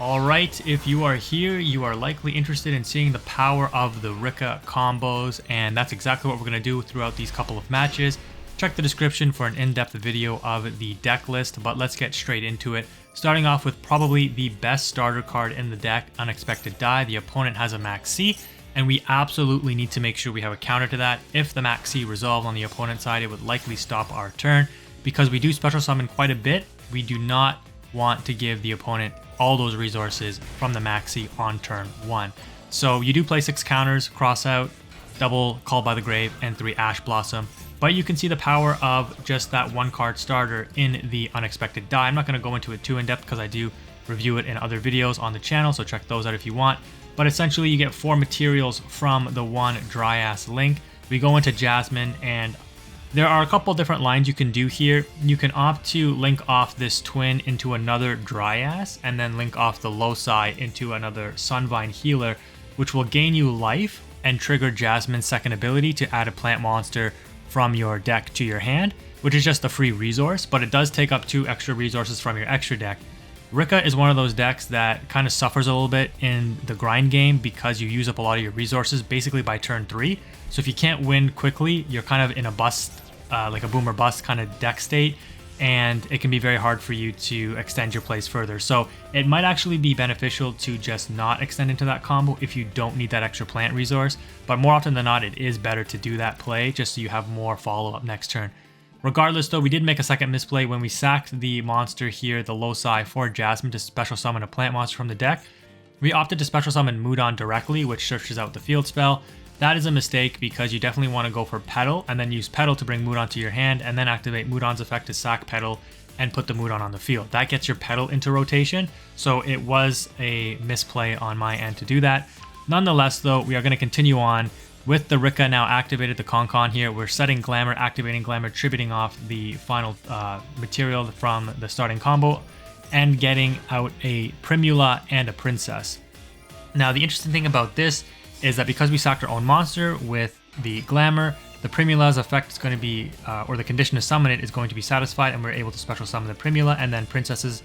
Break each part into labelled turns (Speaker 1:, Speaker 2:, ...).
Speaker 1: Alright, if you are here, you are likely interested in seeing the power of the Rikka combos, and that's exactly what we're going to do throughout these couple of matches. Check the description for an in-depth video of the deck list, but let's get straight into it. Starting off with probably the best starter card in the deck, Unexpected Die. The opponent has a Max C, and we absolutely need to make sure we have a counter to that. If the Max C resolved on the opponent's side, it would likely stop our turn. Because we do special summon quite a bit, we do not want to give the opponent all those resources from the Maxi on turn 1. So you do play 6 counters, cross out, double Called by the Grave, and 3 Ash Blossom. But you can see the power of just that 1 card starter in the Unexpected Die. I'm not going to go into it too in depth because I do review it in other videos on the channel, so check those out if you want. But essentially you get 4 materials from the 1 Dryas link. We go into Jasmine, and there are a couple different lines you can do here. You can opt to link off this twin into another Dryas, and then link off the Loci into another Sunvine Healer, which will gain you life and trigger Jasmine's second ability to add a plant monster from your deck to your hand, which is just a free resource, but it does take up 2 extra resources from your extra deck. Rikka is one of those decks that kind of suffers a little bit in the grind game because you use up a lot of your resources basically by turn 3. So if you can't win quickly, you're kind of in a bust, like a boom or bust kind of deck state, and it can be very hard for you to extend your plays further. So it might actually be beneficial to just not extend into that combo if you don't need that extra plant resource, but more often than not, it is better to do that play just so you have more follow-up next turn. Regardless though, we did make a second misplay when we sacked the monster here, the Loci, for Jasmine to special summon a plant monster from the deck. We opted to special summon Mudon directly, which searches out the field spell. That is a mistake because you definitely want to go for Petal and then use Petal to bring Mudon to your hand and then activate Mudon's effect to sack Petal and put the Mudon on the field. That gets your Petal into rotation, so it was a misplay on my end to do that. Nonetheless though, we are going to continue on with the Rikka now activated, the Con here. We're setting Glamour, activating Glamour, tributing off the final material from the starting combo, and getting out a Primula and a Princess. Now the interesting thing about this is that because we sacked our own monster with the Glamour, the Primula's effect is going to be, or the condition to summon it is going to be satisfied, and we're able to special summon the Primula, and then Princess's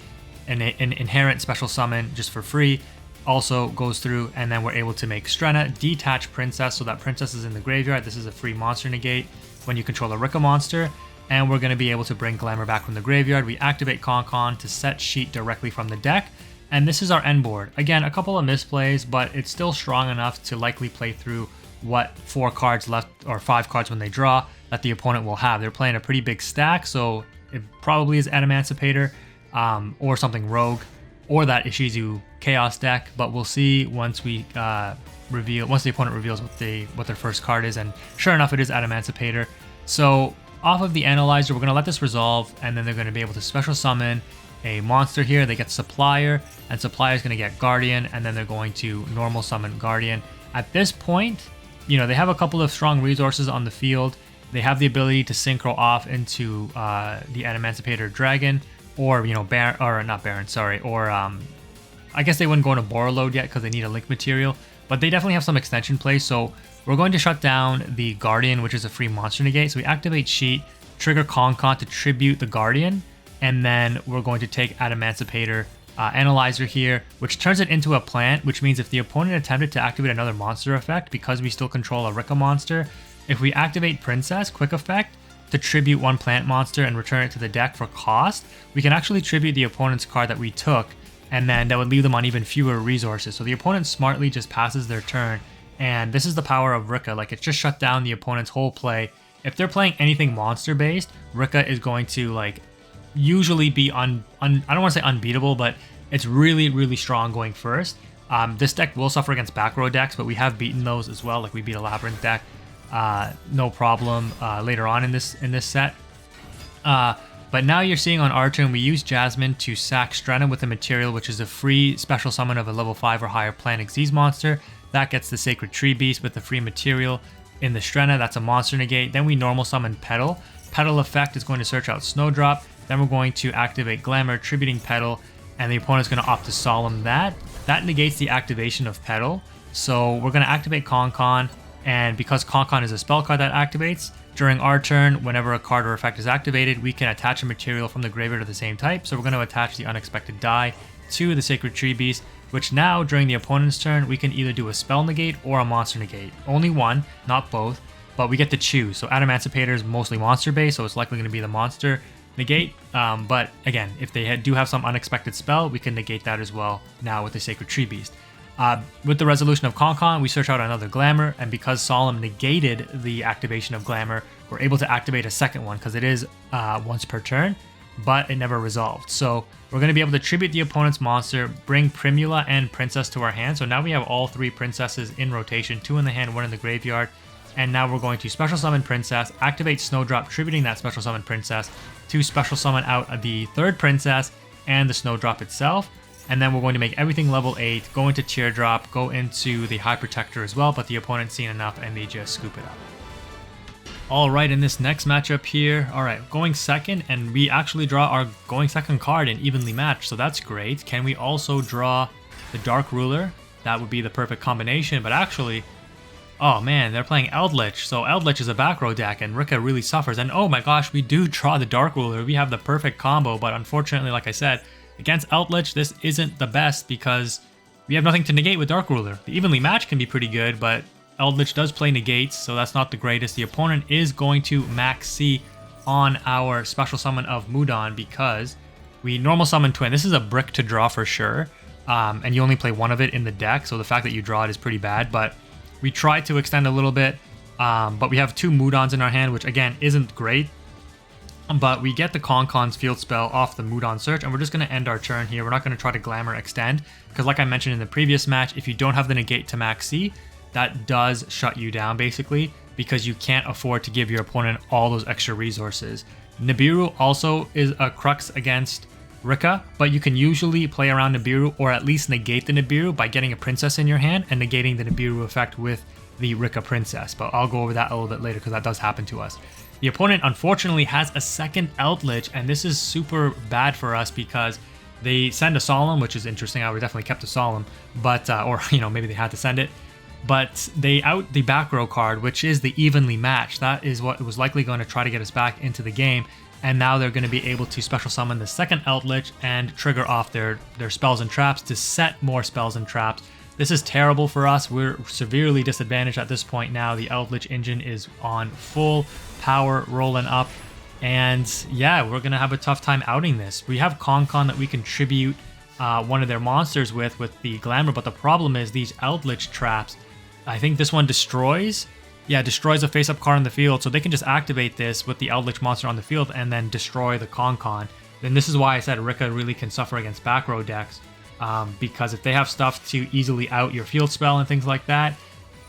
Speaker 1: an inherent special summon just for free also goes through, and then we're able to make Strenna detach Princess, so that Princess is in the graveyard. This is a free monster negate when you control a Rikka monster, and we're going to be able to bring Glamour back from the graveyard. We activate Con to set Sheet directly from the deck, and this is our end board. Again, a couple of misplays, but it's still strong enough to likely play through what 4 cards left, or 5 cards when they draw, that the opponent will have. They're playing a pretty big stack, so it probably is Adamancipator, or something Rogue, or that Ishizu Chaos deck, but we'll see once we once the opponent reveals what their first card is, and sure enough, it is Adamancipator. So off of the Analyzer, we're going to let this resolve, and then they're going to be able to special summon a monster here. They get Supplier, and Supplier is going to get Guardian, and then they're going to normal summon Guardian. At this point, you know, they have a couple of strong resources on the field. They have the ability to synchro off into the Adamancipator Dragon, or, you know, Baron, or not Baron, sorry, or I guess they wouldn't go into Borreload yet because they need a link material, but they definitely have some extension plays. So we're going to shut down the Guardian, which is a free monster negate. So we activate Sheet, trigger Con to tribute the Guardian, and then we're going to take Adamancipator Analyzer here, which turns it into a plant, which means if the opponent attempted to activate another monster effect, because we still control a Rikka monster, if we activate Princess, quick effect, to tribute 1 plant monster and return it to the deck for cost, we can actually tribute the opponent's card that we took, and then that would leave them on even fewer resources. So the opponent smartly just passes their turn, and this is the power of Rikka. Like, it just shut down the opponent's whole play. If they're playing anything monster based, Rikka is going to, like, usually be I don't want to say unbeatable, but it's really, really strong going first. This deck will suffer against back row decks, but we have beaten those as well. Like, we beat a Labyrinth deck no problem later on in this set. But now you're seeing on our turn, we use Jasmine to sack Strenna with a material, which is a free special summon of a level 5 or higher Plant Xyz monster. That gets the Sacred Tree Beast with the free material in the Strenna. That's a monster negate. Then we normal summon Petal. Petal effect is going to search out Snowdrop. Then we're going to activate Glamour, tributing Petal, and the opponent's going to opt to Solemn that. That negates the activation of Petal. So we're going to activate Con, and because Con is a spell card that activates, during our turn, whenever a card or effect is activated, we can attach a material from the graveyard of the same type. So we're going to attach the Unexpected Die to the Sacred Tree Beast, which now, during the opponent's turn, we can either do a spell negate or a monster negate. Only one, not both, but we get to choose. So Adamancipator is mostly monster-based, so it's likely going to be the monster negate. But again, if they do have some unexpected spell, we can negate that as well now with the Sacred Tree Beast. With the resolution of Concon, we search out another Glamour, and because Solemn negated the activation of Glamour, we're able to activate a second one because it is once per turn, but it never resolved. So we're going to be able to tribute the opponent's monster, bring Primula and Princess to our hand. So now we have all 3 princesses in rotation, 2 in the hand, 1 in the graveyard. And now we're going to special summon Princess, activate Snowdrop, tributing that special summon Princess to special summon out the 3rd Princess and the Snowdrop itself. And then we're going to make everything level 8, go into Teardrop, go into the High Protector as well, but the opponent's seen enough and they just scoop it up. Alright, in this next matchup here, alright, going second, and we actually draw our going second card in Evenly Matched, so that's great. Can we also draw the Dark Ruler? That would be the perfect combination, but actually, oh man, they're playing Eldlich, so Eldlich is a back row deck, and Rikka really suffers, and oh my gosh, we do draw the Dark Ruler. We have the perfect combo, but unfortunately, like I said, against Eldlich, this isn't the best because we have nothing to negate with Dark Ruler. The Evenly Matched can be pretty good, but Eldlich does play negates, so that's not the greatest. The opponent is going to max C on our special summon of Mudon because we normal summon Twin. This is a brick to draw for sure, and you only play one of it in the deck, so the fact that you draw it is pretty bad, but we tried to extend a little bit, but we have 2 Mudons in our hand, which again isn't great, but we get the Concon's field spell off the Mudon search, and we're just going to end our turn here. We're not going to try to Glamour extend, because like I mentioned in the previous match, if you don't have the negate to max C, that does shut you down basically, because you can't afford to give your opponent all those extra resources. Nibiru also is a crux against Rikka, but you can usually play around Nibiru or at least negate the Nibiru by getting a princess in your hand and negating the Nibiru effect with the Rikka princess, but I'll go over that a little bit later because that does happen to us. The opponent unfortunately has a second Eldlich, and this is super bad for us because they send a Solemn, which is interesting. I would definitely kept a Solemn, but or maybe they had to send it. But they out the back row card, which is the Evenly Matched. That is what was likely going to try to get us back into the game. And now they're going to be able to special summon the second Eldlich and trigger off their spells and traps to set more spells and traps. This is terrible for us. We're severely disadvantaged at this point now. The Eldlich engine is on full power, rolling up. And yeah, we're going to have a tough time outing this. We have Concon that we can tribute one of their monsters with the Glamour, but the problem is these Eldlich traps. I think this one destroys a face-up card on the field, so they can just activate this with the Eldlich monster on the field and then destroy the Concon. Then this is why I said Rikka really can suffer against back row decks, because if they have stuff to easily out your field spell and things like that,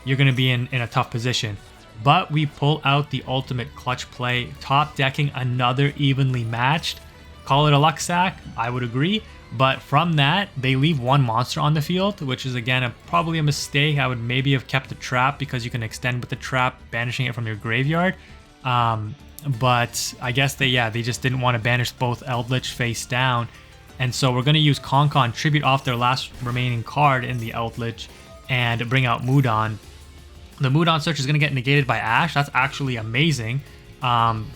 Speaker 1: you're going to be in a tough position. But we pull out the ultimate clutch play, top decking another Evenly Matched. Call it a luck sack, I would agree. But from that, they leave one monster on the field, which is again probably a mistake. I would maybe have kept the trap because you can extend with the trap, banishing it from your graveyard. But I guess they just didn't want to banish both Eldlich face down. And so we're going to use Concon, tribute off their last remaining card in the Eldlich, and bring out Mudon. The Mudon search is going to get negated by Ash. That's actually amazing,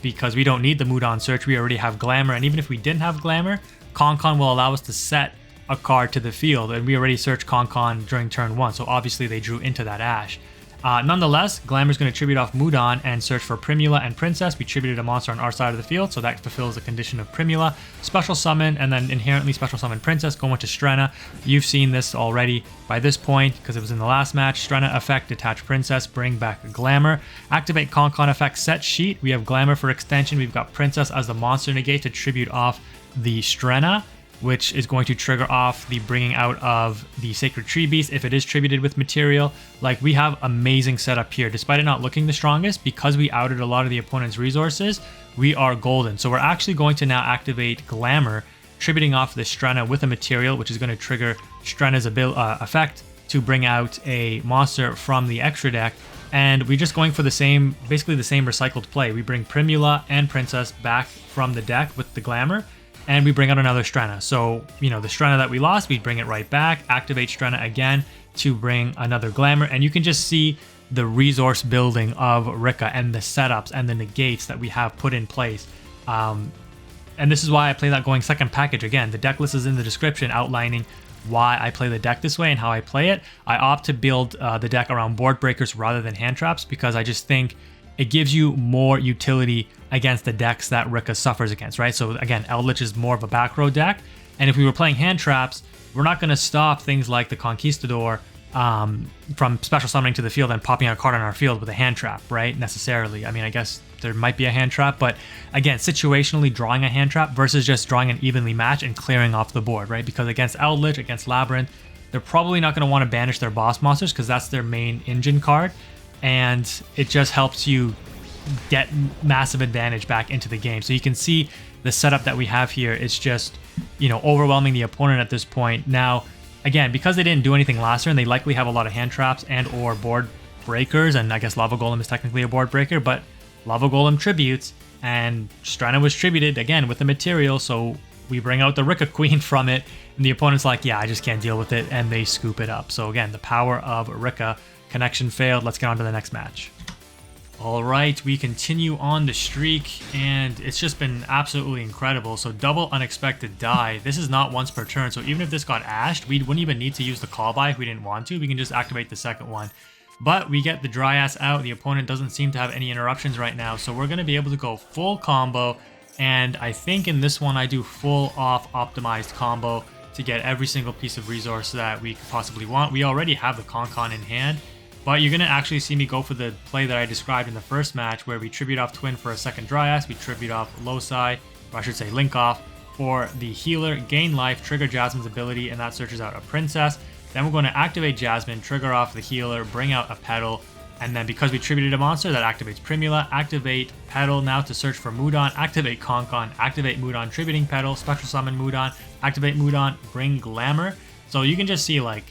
Speaker 1: because we don't need the Mudon search. We already have Glamour, and even if we didn't have Glamour, Concon will allow us to set a card to the field, and we already searched Concon during turn 1, so obviously they drew into that Ash. Nonetheless, Glamour's going to tribute off Mudon and search for Primula and Princess. We tributed a monster on our side of the field, so that fulfills the condition of Primula. Special summon, and then inherently special summon Princess, going to Strenna. You've seen this already by this point, because it was in the last match. Strenna effect, detach Princess, bring back Glamour. Activate Concon effect, set sheet. We have Glamour for extension. We've got Princess as the monster negate to tribute off the Strenna, which is going to trigger off the bringing out of the Sacred Tree Beast if it is tributed with material. Like, we have amazing setup here. Despite it not looking the strongest, because we outed a lot of the opponent's resources, we are golden. So we're actually going to now activate Glamour, tributing off the Strenna with a material, which is going to trigger Strenna's effect to bring out a monster from the extra deck. And we're just going for basically the same recycled play. We bring Primula and Princess back from the deck with the Glamour, and we bring out another Strenna. So, the Strenna that we lost, we bring it right back, activate Strenna again to bring another Glamour, and you can just see the resource building of Rikka and the setups and the negates that we have put in place. And And this is why I play that going second package. Again, the deck list is in the description outlining why I play the deck this way and how I play it. I opt to build the deck around board breakers rather than hand traps because I just think it gives you more utility against the decks that Rikka suffers against, right? So again, Eldlich is more of a back row deck. And if we were playing hand traps, we're not going to stop things like the Conquistador from special summoning to the field and popping a card on our field with a hand trap, right? Necessarily. I mean, I guess there might be a hand trap, but again, situationally drawing a hand trap versus just drawing an evenly match and clearing off the board, right? Because against Eldlich, against Labyrinth, they're probably not going to want to banish their boss monsters because that's their main engine card. And it just helps you get massive advantage back into the game. So you can see the setup that we have here. It's just, you know, overwhelming the opponent at this point. Now, again, because they didn't do anything last turn, they likely have a lot of hand traps and or board breakers. And I guess Lava Golem is technically a board breaker, but Lava Golem tributes, and Strenna was tributed again with the material. So we bring out the Rikka Queen from it, and the opponent's like, yeah, I just can't deal with it, and they scoop it up. So again, the power of Rikka. Connection failed. Let's get on to the next match. All right, we continue on the streak, and it's just been absolutely incredible. So double unexpected die. This is not once per turn, so even if this got ashed, we wouldn't even need to use the call by if we didn't want to. We can just activate the second one. But we get the dry ass out. The opponent doesn't seem to have any interruptions right now, so we're going to be able to go full combo. And I think in this one I do full off optimized combo to get every single piece of resource that we could possibly want. We already have the Con in hand. But you're going to actually see me go for the play that I described in the first match where we tribute off Twin for a second Dryas, we tribute off Loci, or I should say Link off, for the healer, gain life, trigger Jasmine's ability, and that searches out a Princess. Then we're going to activate Jasmine, trigger off the healer, bring out a Petal, and then because we tributed a monster, that activates Primula, activate Petal now to search for Mudon, activate Concon, activate Mudon, tributing Petal, special summon Mudon, activate Mudon, bring Glamour. So you can just see, like,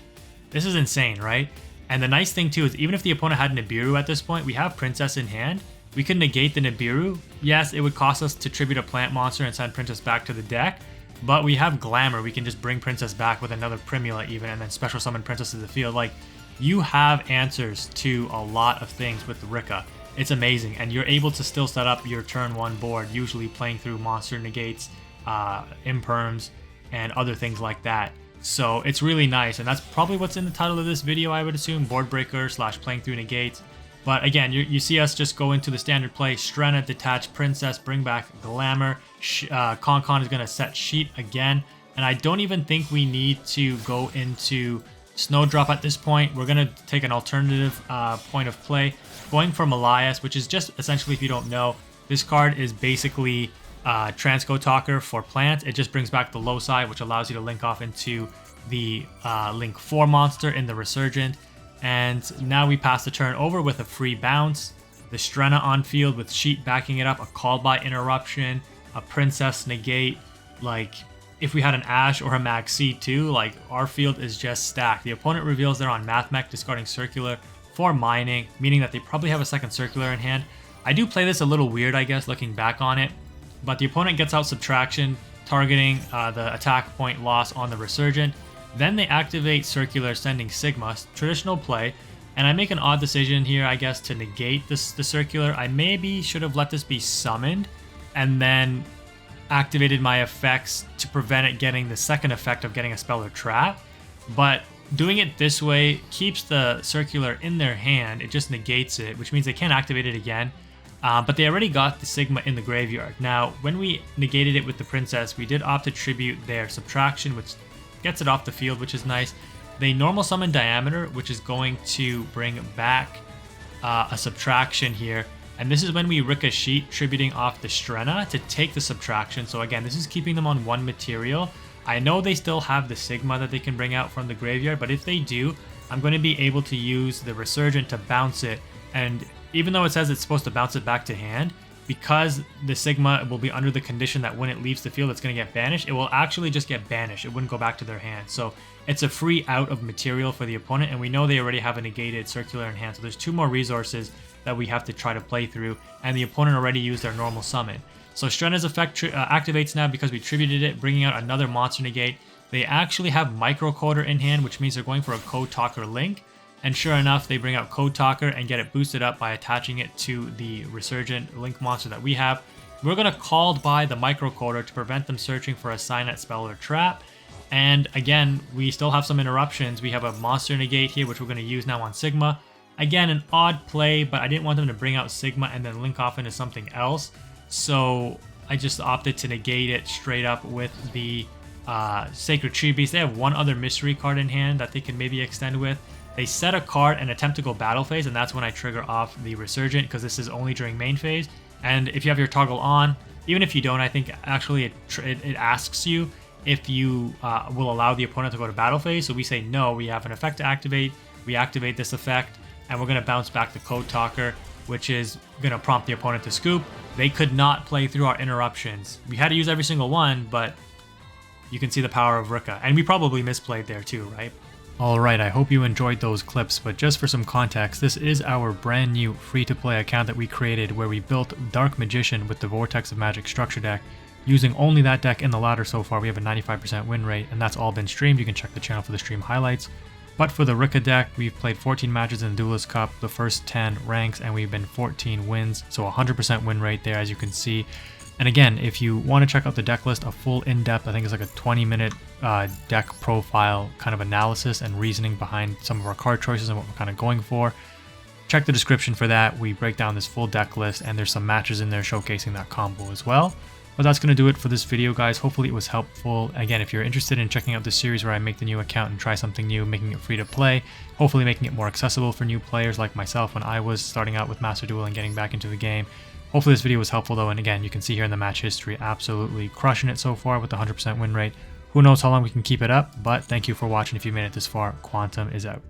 Speaker 1: this is insane, right? And the nice thing too is even if the opponent had Nibiru at this point, we have Princess in hand. We can negate the Nibiru. Yes, it would cost us to tribute a plant monster and send Princess back to the deck, but we have Glamour. We can just bring Princess back with another Primula even, and then special summon Princess to the field. Like, you have answers to a lot of things with the Rikka. It's amazing, and you're able to still set up your turn one board, usually playing through monster negates, imperms, and other things like that. So it's really nice, and that's probably what's in the title of this video, I would assume, board breaker / playing through negates. But again, you see us just go into the standard play, Strenna, detach Princess, bring back Glamour, Concon is going to set Sheet again, and I don't even think we need to go into Snowdrop at this point. We're going to take an alternative point of play, going for Malias, which is just essentially, if you don't know, this card is basically Transco Talker for plants. It just brings back the Loci, which allows you to link off into the Link 4 monster in the Resurgent. And now we pass the turn over with a free bounce. The Strenna on field with Sheet backing it up, a call by interruption, a Princess negate. Like, if we had an Ash or a Mag C2, like, our field is just stacked. The opponent reveals they're on Matchmech, discarding Circular for mining, meaning that they probably have a second Circular in hand. I do play this a little weird, I guess, looking back on it. But the opponent gets out Subtraction, targeting the attack point loss on the Resurgent. Then they activate Circular, sending Sigma, traditional play. And I make an odd decision here, I guess, to negate the Circular. I maybe should have let this be summoned and then activated my effects to prevent it getting the second effect of getting a spell or trap. But doing it this way keeps the Circular in their hand. It just negates it, which means they can't activate it again. But they already got the Sigma in the graveyard. Now, when we negated it with the Princess, we did opt to tribute their Subtraction, which gets it off the field, which is nice. They normal summon Diameter, which is going to bring back a Subtraction here. And this is when we Rikka Sheet, tributing off the Strenna to take the Subtraction. So again, this is keeping them on one material. I know they still have the Sigma that they can bring out from the graveyard, but if they do, I'm going to be able to use the Resurgent to bounce it. And even though it says it's supposed to bounce it back to hand, because the Sigma will be under the condition that when it leaves the field, it's going to get banished, it will actually just get banished. It wouldn't go back to their hand. So it's a free out of material for the opponent, and we know they already have a negated Circular in hand. So there's two more resources that we have to try to play through, and the opponent already used their normal summon. So Strenna's effect activates now because we tributed it, bringing out another monster negate. They actually have Microcoder in hand, which means they're going for a Code Talker Link. And sure enough, they bring out Code Talker and get it boosted up by attaching it to the Resurgent Link monster that we have. we're going to call by the microcoder to prevent them searching for a Signet spell or trap. And again, we still have some interruptions. We have a monster negate here, which we're going to use now on Sigma. Again, an odd play, but I didn't want them to bring out Sigma and then link off into something else. So I just opted to negate it straight up with the Sacred Tree Beast. They have one other mystery card in hand that they can maybe extend with. They set a card and attempt to go battle phase, and that's when I trigger off the Resurgent, because this is only during main phase. And if you have your toggle on, even if you don't, I think actually it asks you if you will allow the opponent to go to battle phase. So we say no, we have an effect to activate, we activate this effect, and we're going to bounce back the Code Talker, which is going to prompt the opponent to scoop. They could not play through our interruptions. We had to use every single one, but you can see the power of Rikka. And we probably misplayed there too, right? Alright, I hope you enjoyed those clips, but just for some context, this is our brand new free-to-play account that we created where we built Dark Magician with the Vortex of Magic structure deck. Using only that deck in the ladder so far, we have a 95% win rate, and that's all been streamed. You can check the channel for the stream highlights. But for the Rikka deck, we've played 14 matches in the Duelist Cup, the first 10 ranks, and we've been 14 wins, so 100% win rate there, as you can see. And again, if you want to check out the deck list, a full in-depth, I think it's like a 20-minute deck profile kind of analysis and reasoning behind some of our card choices and what we're kind of going for, check the description for that. We break down this full deck list, and there's some matches in there showcasing that combo as well. But that's going to do it for this video, guys. Hopefully it was helpful. Again, if you're interested in checking out this series where I make the new account and try something new, making it free to play, hopefully making it more accessible for new players like myself when I was starting out with Master Duel and getting back into the game. Hopefully this video was helpful though, and again, you can see here in the match history, absolutely crushing it so far with the 100% win rate. Who knows how long we can keep it up, but thank you for watching. If you made it this far, Quantum is out.